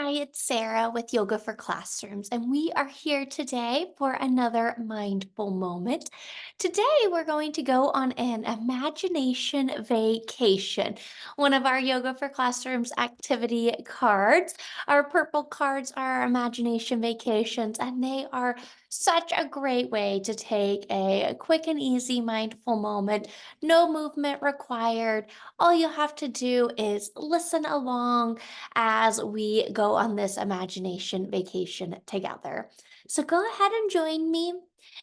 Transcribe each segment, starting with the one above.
Hi, it's Sarah with Yoga for Classrooms, and we are here today for another mindful moment. Today, we're going to go on an imagination vacation. One of our Yoga for Classrooms activity cards. Our purple cards are imagination vacations, and they are such a great way to take a quick and easy mindful moment. No movement required. All you have to do is listen along as we go on this imagination vacation together. So go ahead and join me.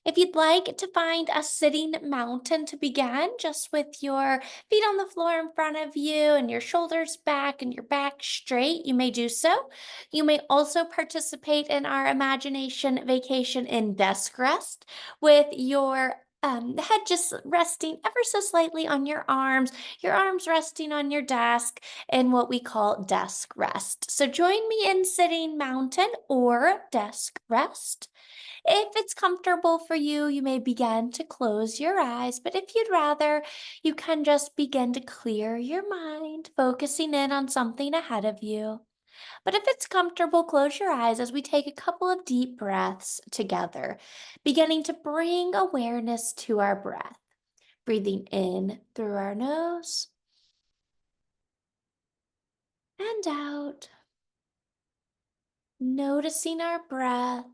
If you'd like to find a sitting mountain to begin, just with your feet on the floor in front of you and your shoulders back and your back straight, you may do so. You may also participate in our imagination vacation in desk rest with your head just resting ever so slightly on your arms resting on your desk, in what we call desk rest. So join me in sitting mountain or desk rest. If it's comfortable for you, you may begin to close your eyes, but if you'd rather, you can just begin to clear your mind, focusing in on something ahead of you. But if it's comfortable, close your eyes as we take a couple of deep breaths together, beginning to bring awareness to our breath, breathing in through our nose and out. Noticing our breath,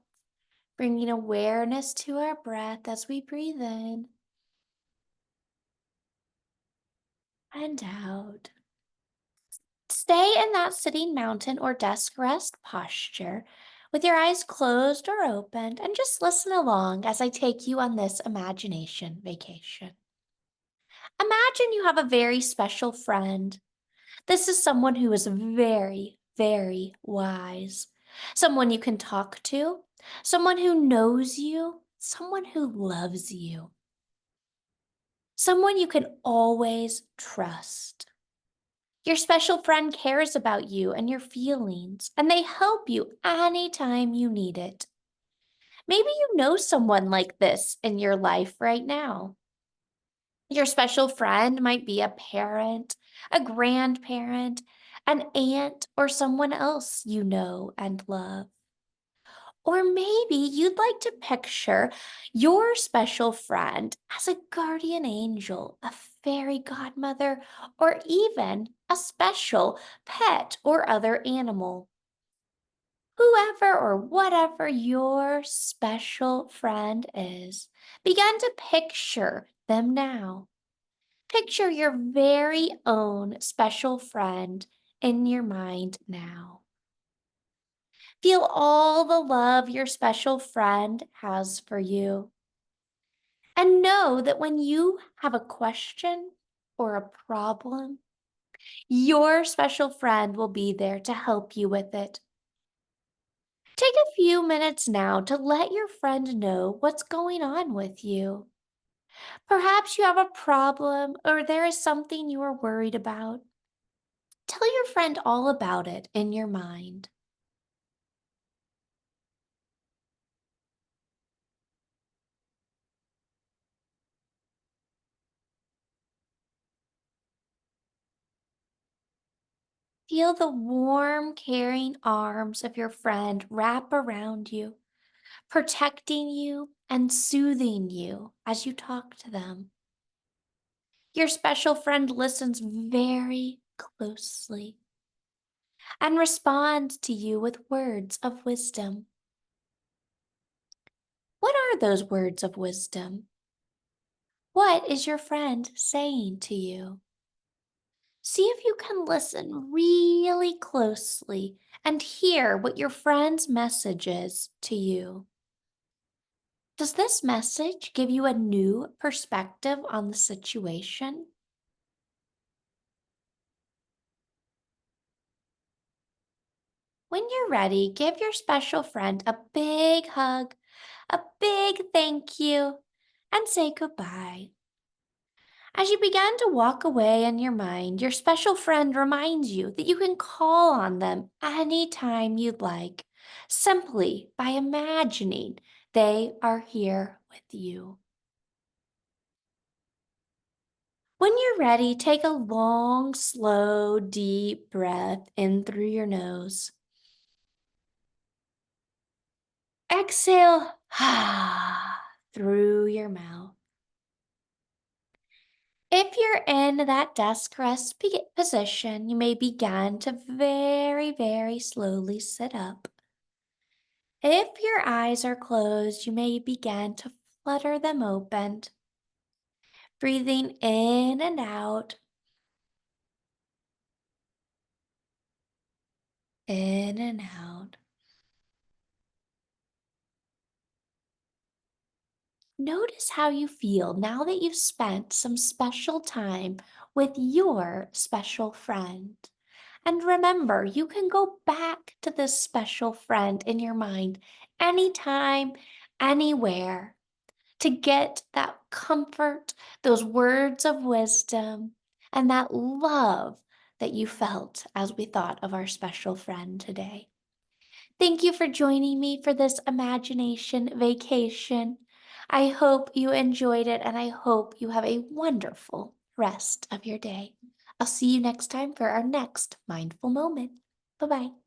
bringing awareness to our breath as we breathe in and out. Stay in that sitting mountain or desk rest posture with your eyes closed or opened and just listen along as I take you on this imagination vacation. Imagine you have a very special friend. This is someone who is very, very wise, someone you can talk to, someone who knows you, someone who loves you, someone you can always trust. Your special friend cares about you and your feelings, and they help you anytime you need it. Maybe you know someone like this in your life right now. Your special friend might be a parent, a grandparent, an aunt, or someone else you know and love. Or maybe you'd like to picture your special friend as a guardian angel, a fairy godmother, or even a special pet or other animal. Whoever or whatever your special friend is, begin to picture them now. Picture your very own special friend in your mind now. Feel all the love your special friend has for you. And know that when you have a question or a problem, your special friend will be there to help you with it. Take a few minutes now to let your friend know what's going on with you. Perhaps you have a problem or there is something you are worried about. Tell your friend all about it in your mind. Feel the warm, caring arms of your friend wrap around you, protecting you and soothing you as you talk to them. Your special friend listens very closely and responds to you with words of wisdom. What are those words of wisdom? What is your friend saying to you? See if you can listen really closely and hear what your friend's message is to you. Does this message give you a new perspective on the situation? When you're ready, give your special friend a big hug, a big thank you, and say goodbye. As you begin to walk away in your mind, your special friend reminds you that you can call on them anytime you'd like, simply by imagining they are here with you. When you're ready, take a long, slow, deep breath in through your nose Exhale through your mouth. If you're in that desk rest position, you may begin to very, very slowly sit up. If your eyes are closed, you may begin to flutter them open, breathing in and out, in and out. Notice how you feel now that you've spent some special time with your special friend. And remember, you can go back to this special friend in your mind anytime, anywhere to get that comfort, those words of wisdom, and that love that you felt as we thought of our special friend today. Thank you for joining me for this imagination vacation. I hope you enjoyed it and I hope you have a wonderful rest of your day. I'll see you next time for our next mindful moment. Bye bye.